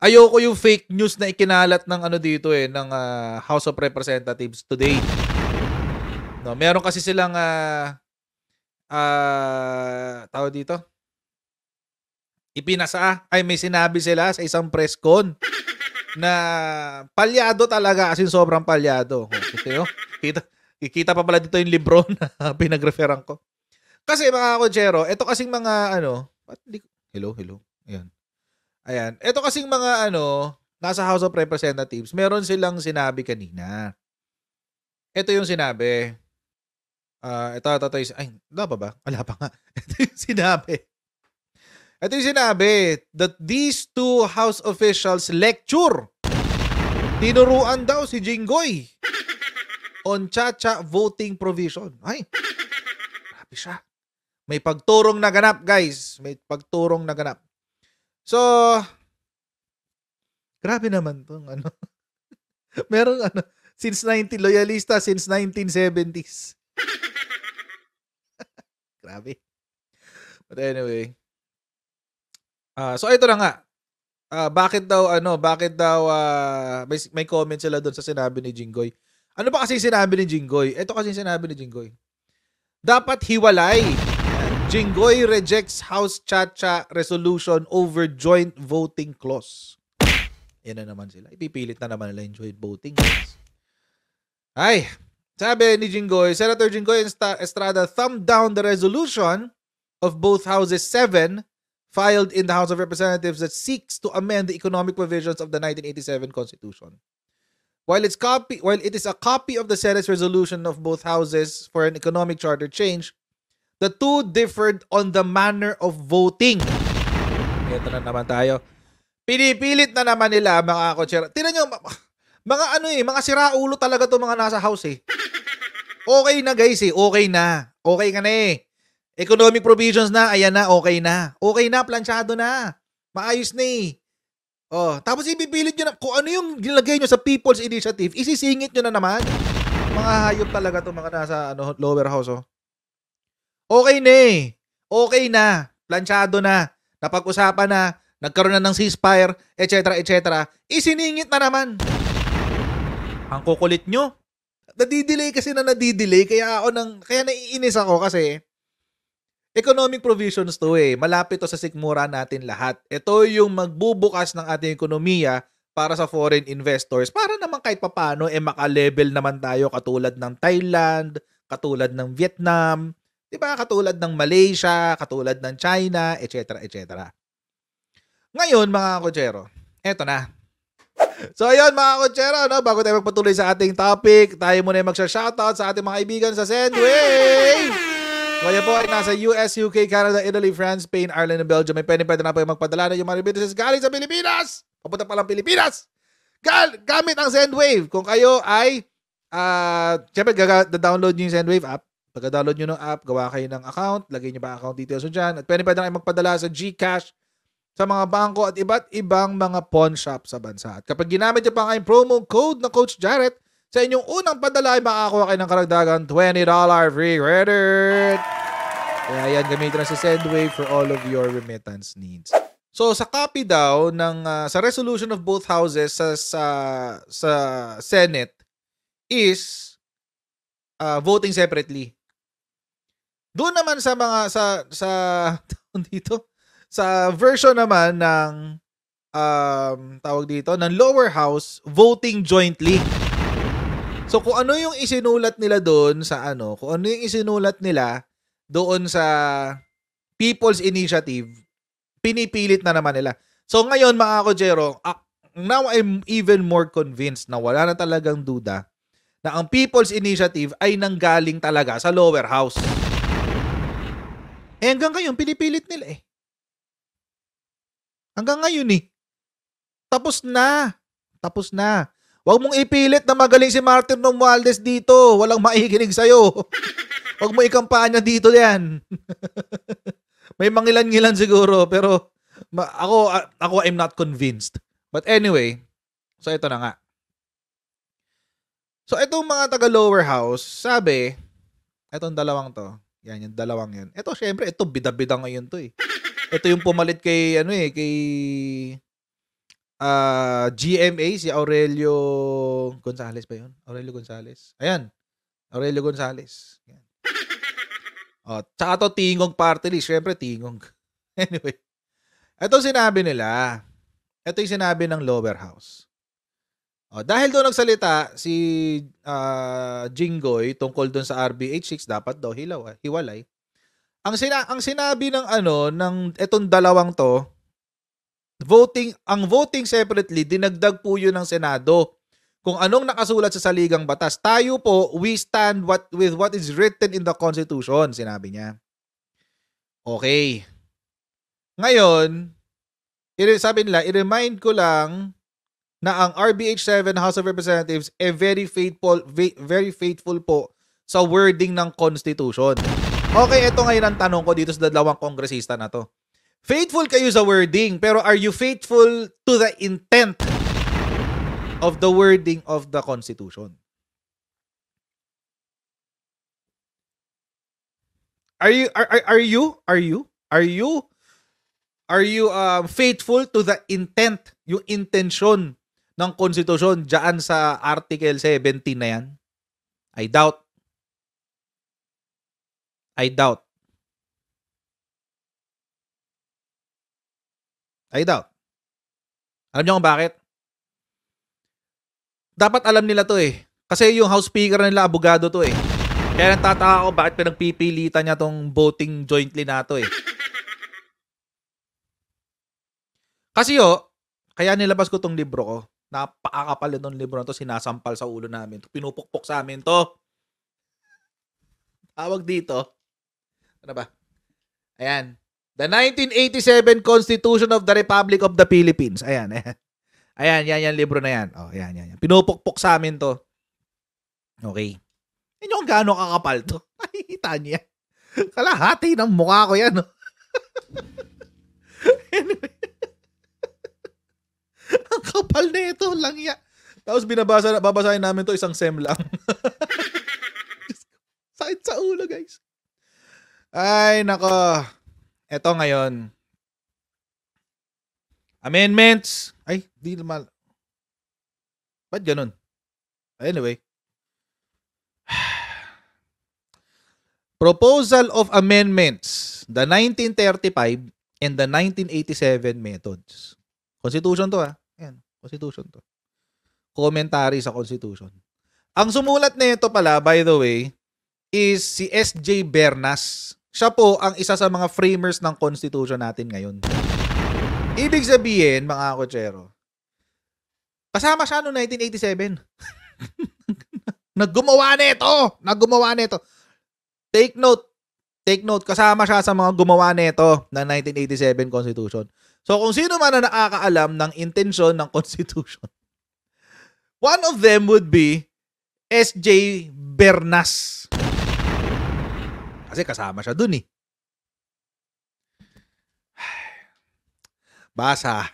ayoko yung fake news na ikinalat ng ano dito eh, ng House of Representatives today. No, meron kasi silang tawag dito, may sinabi sila sa isang press con na palyado talaga, as in sobrang palyado. Oh, kikita pa pala dito yung libro na pinag-referan ko. Kasi mga kotsero, ito kasing mga hello. Ayan. Ayan. Ito kasing mga nasa House of Representatives, meron silang sinabi kanina. Ito yung sinabi. Wala pa ba? Wala pa nga. Ito yung sinabi that these two House officials lecture. Tinuruan daw si Jinggoy on Chacha voting provision. Ay, grabe siya. May pagturong naganap, guys. May pagturong naganap. So, grabe naman tong Merong loyalista since 1970s. Grabe. But anyway. So ito na nga. Bakit daw may comment sila doon sa sinabi ni Jinggoy. Ano ba kasi sinabi ni Jinggoy? Ito kasi sinabi ni Jinggoy. Dapat hiwalay. Jinggoy rejects House Chacha resolution over joint voting clause. Yan na naman sila. Ipipilit na naman nila yung joint voting. Ay, sabi ni Jinggoy, Senator Jinggoy Estrada thumbed down the resolution of both Houses 7 filed in the House of Representatives that seeks to amend the economic provisions of the 1987 Constitution. While it is a copy of the Senate's resolution of both houses for an economic charter change, the two differed on the manner of voting. Ito na naman tayo. Pinipilit na naman nila mga kotsero. Tingnan nyo, mga siraulo talaga to mga nasa house eh. Okay na guys eh, okay na. Okay ka na eh. Economic provisions na, ayan na, okay na. Okay na, planchado na. Maayos na eh. Oh, tapos ipipilit nyo na, kung ano yung gilagay nyo sa People's Initiative, isisingit nyo na naman. Mga hayop talaga to mga nasa lower house oh. Okay na eh. Okay na. Planchado na. Napag-usapan na. Nagkaroon na ng ceasefire, etc. Isiningit na naman. Ang kukulit nyo. Nadidelay kasi kaya naiinis ako kasi economic provisions to eh. Malapit to sa sikmura natin lahat. Ito yung magbubukas ng ating ekonomiya para sa foreign investors. Para naman kahit papano maka-level naman tayo katulad ng Thailand, katulad ng Vietnam, 'di ba? Katulad ng Malaysia, katulad ng China, etc. Ngayon mga kotsero, eto na. So ayun mga kotsero, bago tayo magpatuloy sa ating topic, tayo muna yung magsha-shoutout sa ating mga kaibigan sa Sendwave. Kaya po ay nasa US, UK, Canada, Italy, France, Spain, Ireland, and Belgium. May pwede na po yung magpadala na yung mga remittances galing sa Pilipinas. Papunta pa lang Pilipinas. Gamit ang Sendwave. Kung kayo ay, syempre, download nyo yung Sendwave app. Pagka-download nyo ng app, gawa kayo ng account, lagay nyo ba account details nyo dyan. At pwede na kayo magpadala sa GCash, sa mga bangko at iba't ibang mga pawn shop sa bansa. At kapag ginamit nyo pa ang promo code na Coach Jarrett, sa inyong unang padala ay makakakuha kayo ng karagdagang $20 free credit. Kaya yan, gamitin na si Sendwave for all of your remittance needs. So sa copy daw ng sa resolution of both houses sa Senate is voting separately. Doon naman sa mga sa version naman ng tawag dito ng lower house, voting jointly. So kung ano yung isinulat nila doon sa doon sa People's Initiative, pinipilit na naman nila. So ngayon mga kotsero, now I'm even more convinced na wala na talagang duda na ang People's Initiative ay nanggaling talaga sa lower house. Hanggang ngayon, pinipilit nila eh. Hanggang ngayon eh. Tapos na. Huwag mong ipilit na magaling si Martin Romualdez dito. Walang maikinig sa'yo. Huwag mo ikampanya dito yan. May mangilan-ngilan siguro, pero ako I'm not convinced. But anyway, so ito na nga. So itong mga taga-lower house, sabi, itong dalawang to, yung dalawang yun. Ito syempre, ito bida-bida ngayon to eh. Ito yung pumalit kay GMA, si Aurelio Gonzales ba yun? Aurelio Gonzales. Ayan. Aurelio Gonzales. Yan. Tsaka to Tingog Party List. Syempre, Tingog. Anyway. Ito sinabi nila. Ito yung sinabi ng lower house. Dahil doon nagsalita si Jinggoy tungkol doon sa RBH 6, dapat daw hiwalay. Ang sinabi ng ng etong dalawang to, voting separately, dinagdag po yun ng Senado. Kung anong nakasulat sa saligang batas. Tayo po, we stand with what is written in the Constitution, sinabi niya. Okay. Ngayon, sabi nila, i-remind ko lang na ang RBH 7 House of Representatives very faithful po sa wording ng Constitution. Okay, ito ngayon ang tanong ko dito sa dalawang kongresista na to. Faithful kayo sa wording, pero are you faithful to the intent of the wording of the Constitution? Are you faithful to the intent, yung intensyon ng Constitution diyan sa Article 17 na yan? I doubt. Alam niyo kung bakit? Dapat alam nila to eh. Kasi yung House Speaker nila, abogado to eh. Kaya nagtataka ako bakit pinagpipilitan niya tong voting jointly na to eh. Kasi kaya nilabas ko tong libro ko. Napakakapal nung libro na to, sinasampal sa ulo namin. Pinupukpok sa amin to. Tawag dito. Ano ba? Ayan. The 1987 Constitution of the Republic of the Philippines. Ayan. Ayan, yan libro na yan. Yan. Pinupukpok sa amin to. Okay. Yan yung gaano kakapal to. Nakikita niya. Kalahati ng mukha ko yan. Anyway. Ang kapal na ito, langya. Tapos babasahin namin to isang sem lang. Sakit sa ulo, guys. Ay, nako. Ito ngayon. Amendments. Ay, di naman. Ba't ganun? Anyway. Proposal of amendments. The 1935 and the 1987 methods. Constitution to Ayan, Constitution to. Commentary sa Constitution. Ang sumulat nito pala, by the way, is si S.J. Bernas. Siya po ang isa sa mga framers ng Constitution natin ngayon. Ibig sabihin, mga kotsero, kasama siya noong 1987. Naggumawa nito. Take note, kasama siya sa mga gumawa nito ng 1987 Constitution. So kung sino man na nakakaalam ng intensyon ng Constitution, one of them would be S.J. Bernas. Kasi kasama siya dun eh. Basa.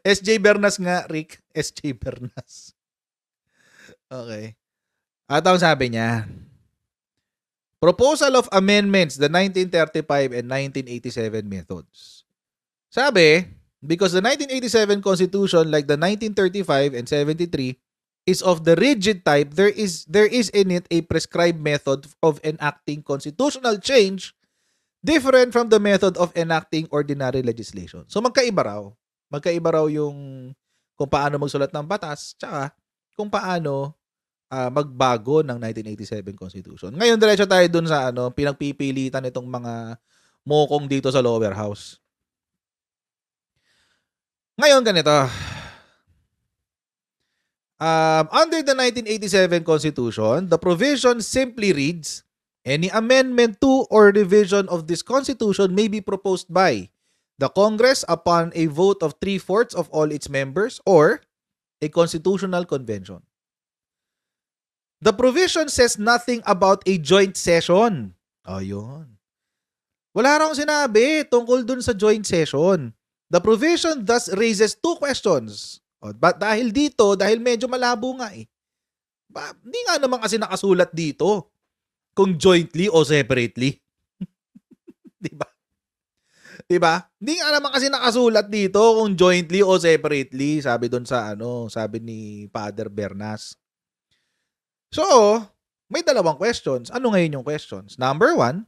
S.J. Bernas nga, Rick. S.J. Bernas. Okay. At ang sabi niya, Proposal of Amendments, the 1935 and 1987 methods. Sabi, because the 1987 Constitution, like the 1935 and 73, is of the rigid type, there is in it a prescribed method of enacting constitutional change different from the method of enacting ordinary legislation. So magkaiba raw yung kung paano magsulat ng batas tsaka kung paano magbago ng 1987 Constitution. Ngayon diretso tayo dun sa pinagpipilitan itong mga mokong dito sa lower house. Ngayon ganito. Under the 1987 Constitution, the provision simply reads, any amendment to or revision of this Constitution may be proposed by the Congress upon a vote of 3/4 of all its members or a constitutional convention. The provision says nothing about a joint session. Yun. Wala raw sinabi tungkol dun sa joint session. The provision thus raises two questions. But dahil medyo malabo nga eh. Hindi nga naman kasi nakasulat dito kung jointly o separately. Diba? Diba? Hindi nga naman kasi nakasulat dito kung jointly o separately, sabi doon sa sabi ni Father Bernas. So, may dalawang questions. Ano ngayon yung questions? Number 1,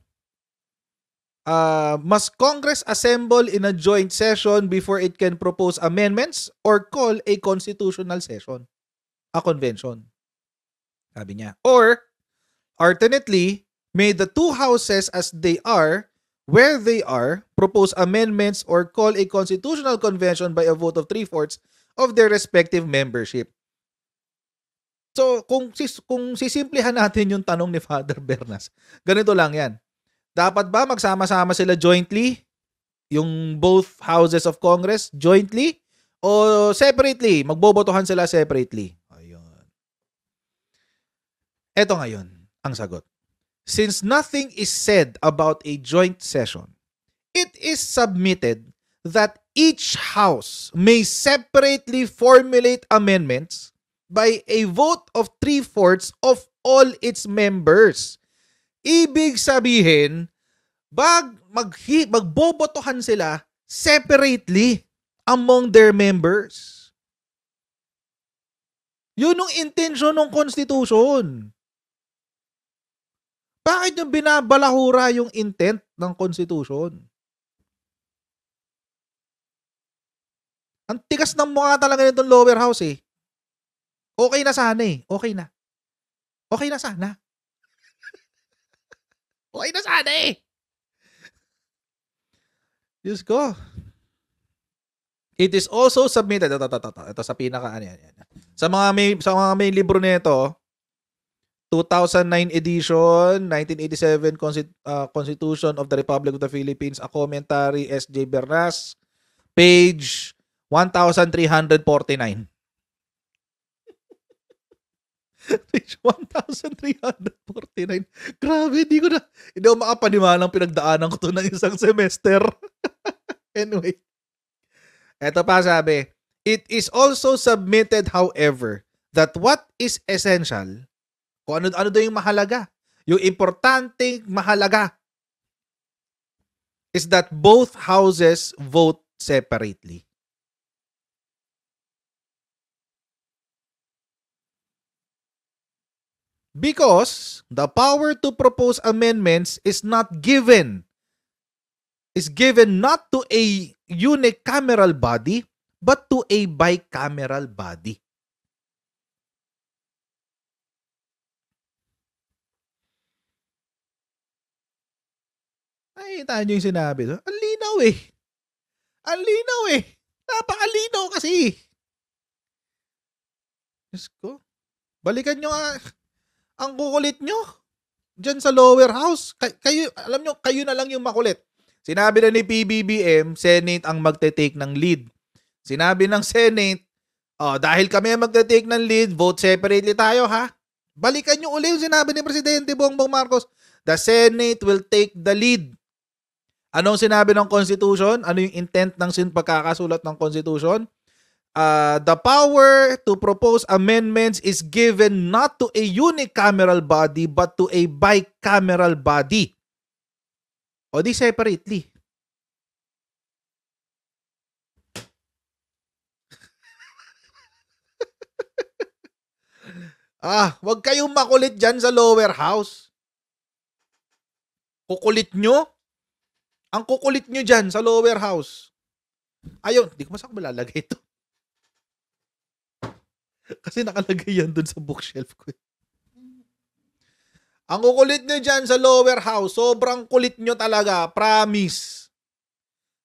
must Congress assemble in a joint session before it can propose amendments or call a constitutional session? A convention. Sabi niya. Or, alternately, may the two houses as they are, where they are, propose amendments or call a constitutional convention by a vote of 3/4 of their respective membership. So, kung sisimplihan natin yung tanong ni Father Bernas, ganito lang yan. Dapat ba magsama-sama sila jointly? Yung both houses of Congress jointly? O separately? Magbobotohan sila separately? Ayun. Eto ngayon, ang sagot. Since nothing is said about a joint session, it is submitted that each house may separately formulate amendments by a vote of 3/4 of all its members. Ibig sabihin, magbobotohan sila separately among their members. Yun ang intention ng Constitution. Bakit nyo binabalahura yung intent ng Constitution? Ang tigas ng mukha talaga nitong lower house eh. Okay na sana eh. Okay na. Okay na sana. Okay na sana eh. Diyos ko. It is also submitted. Ito sa pinaka ano yan. Sa mga may libro nito, 2009 edition, 1987 Constitution of the Republic of the Philippines, a commentary, S.J. Bernas, page 1349. Page 1349. Grabe, hindi ako makapaniwalang pinagdaanan ko to ng isang semester. Anyway. Eto pa sabi, it is also submitted, however, that what is essential, kung ano daw yung mahalaga, yung importanteng mahalaga, is that both houses vote separately. Because the power to propose amendments is given not to a unicameral body, but to a bicameral body. Ay, tayo yung sinabi. Ang linaw eh. Ang linaw eh. Napakalinaw kasi. Diyos ko. Balikan nyo nga. Ang kukulit nyo. Diyan sa lower house. Kayo, alam nyo, kayo na lang yung makulit. Sinabi na ni PBBM, Senate ang magte-take ng lead. Sinabi ng Senate, dahil kami ang magte-take ng lead, vote separately tayo ha. Balikan nyo uli yung sinabi ni Presidente Bongbong Marcos. The Senate will take the lead. Anong sinabi ng Constitution? Ano yung intent ng pagkakasulat ng Constitution? The power to propose amendments is given not to a unicameral body but to a bicameral body. O di separately. Wag kayong makulit dyan sa lower house. Kukulit nyo? Ang kukulit nyo dyan sa lower house. Ayun, di ko masakit malalagay ito. Kasi nakalagay yan dun sa bookshelf ko. Ang kukulit nyo dyan sa lower house, sobrang kulit nyo talaga, promise.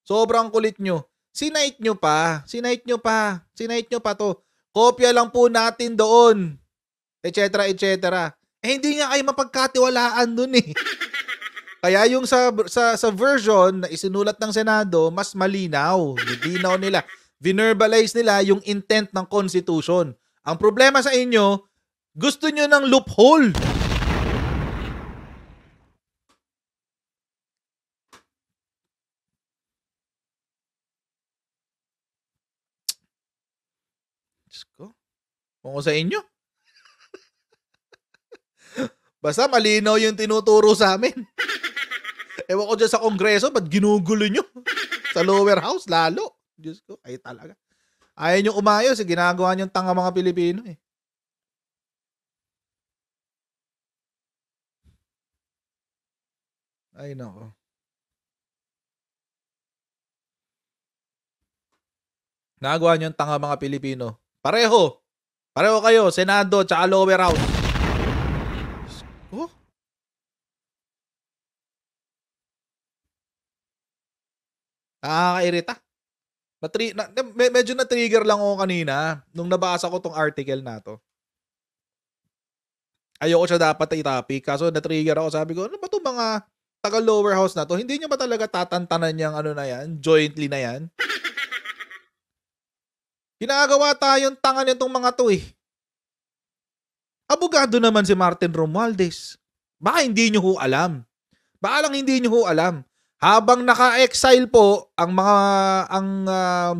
Sobrang kulit nyo. Sinight nyo pa to. Kopya lang po natin doon. Etc. Hindi nga kayo mapagkatiwalaan dun eh. Kaya yung sa version na isinulat ng Senado, mas malinaw. Linaw nila. Vinerbalize nila yung intent ng Constitution. Ang problema sa inyo, gusto nyo ng loophole. Diyos ko. Kung sa inyo. Basta malinaw yung tinuturo sa amin. Ewan ko dyan sa Kongreso, ba't ginugulo nyo? Sa lower house, lalo. Diyos ko, ay talaga. Ayaw nyo umayos, ginagawa nyo tanga mga Pilipino eh. Ay, nako. Nagawa nyo tanga mga Pilipino. Pareho kayo, Senado, tsaka lower house. Oh? Nakakairita. Medyo na-trigger lang ako kanina nung nabasa ko tong article na to. Ayoko siya dapat i-topic, kaso na-trigger ako. Sabi ko, ano ba itong mga taga-lower house na to? Hindi nyo ba talaga tatantanan yung ano na yan? Jointly na yan? Ginagawa tayong tanga nitong mga to eh. Abogado naman si Martin Romualdez. Baka hindi nyo ho alam. Baka lang hindi nyo ho alam. Habang naka-exile po ang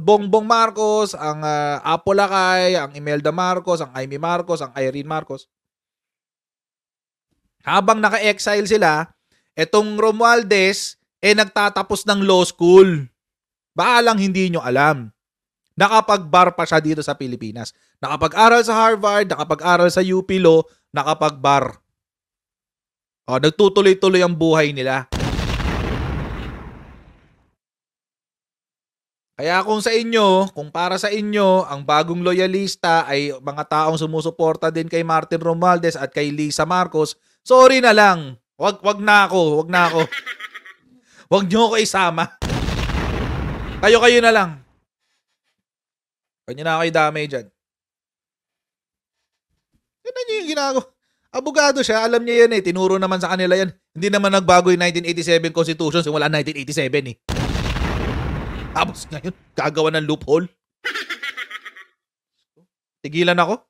Bongbong Marcos, ang Apo Lakay, ang Imelda Marcos, ang Amy Marcos, ang Irene Marcos. Habang naka-exile sila, etong Romualdez nagtatapos ng law school. Baka lang hindi nyo alam. Nakapag-bar pa siya dito sa Pilipinas. Nakapag-aral sa Harvard, nakapag-aral sa UP Law, nakapag-bar. Nagtutuloy-tuloy ang buhay nila. Kaya kung para sa inyo, ang bagong loyalista ay mga taong sumusuporta din kay Martin Romualdez at kay Lisa Marcos, sorry na lang. Wag na ako. Wag niyo ako isama. Kayo na lang. Kanya na kayo damay dyan. Yan na yung ginagawa. Abogado siya, alam niya yan eh. Tinuro naman sa kanila yan. Hindi naman nagbago yung 1987 Constitution simula 1987 eh. Tapos ngayon, gagawa ng loophole. Tigilan ako.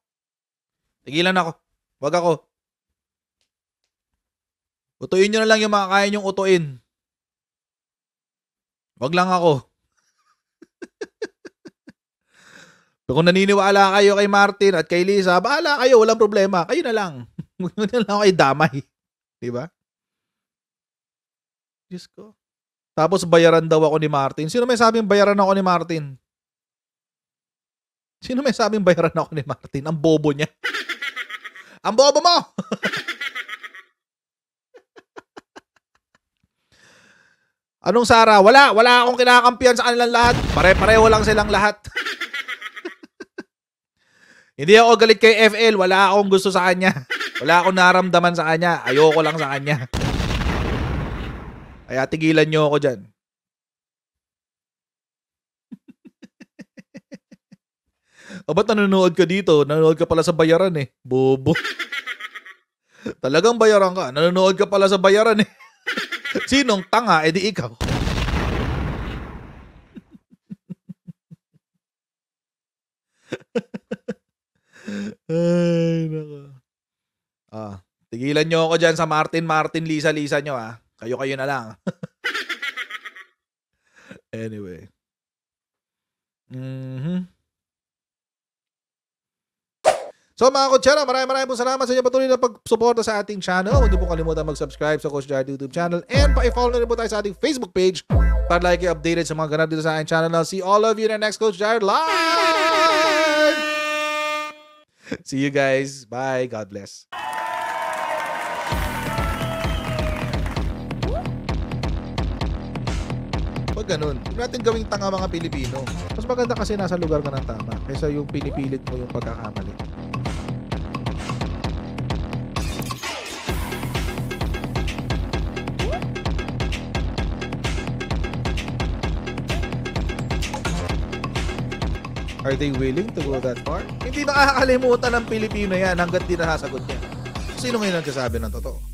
Wag ako. Utuin nyo na lang yung mga kaya nyong utuin. Wag lang ako. So, kung naniniwala kayo kay Martin at kay Lisa, bahala kayo, walang problema. Kayo na lang. Huwag na lang kayo damay. Diba? Diyos ko. Tapos bayaran daw ako ni Martin. Sino may sabing bayaran ako ni Martin? Ang bobo niya. Ang bobo mo! Anong Sara? Wala akong kinakampihan sa kanilang lahat. Pare-pareho lang silang lahat. Hindi ako galit kay FL. Wala akong gusto sa kanya. Wala akong naramdaman sa kanya. Ayoko lang sa kanya. Kaya tigilan nyo ako dyan. Ba't nanonood ka dito? Nanonood ka pala sa bayaran eh. Bobo. Talagang bayaran ka. Nanonood ka pala sa bayaran eh. Sinong tanga? Di ikaw. Ay, nako. Tigilan nyo ako dyan sa Martin, Lisa nyo ah. Kayo na lang. Anyway. So mga kutsara, maraming po salamat sa inyo patuloy na pagsuporta sa ating channel. Huwag niyo po kalimutan mag-subscribe sa Coach Jared YouTube channel and pa-follow na rin po tayo sa ating Facebook page para like kayo updated sa mga ganap dito sa ating channel. I'll see all of you in the next Coach Jared Live! See you guys. Bye. God bless. Pag ganun, huwag natin gawing tanga mga Pilipino. Mas maganda kasi nasa lugar ka ng tama kaysa yung pinipilit mo yung pagkakamali. Are they willing to go that far? Hindi nakakalimutan ng Pilipino yan hanggat di nasasagot niya. Sino ngayon nagsasabi ng totoo?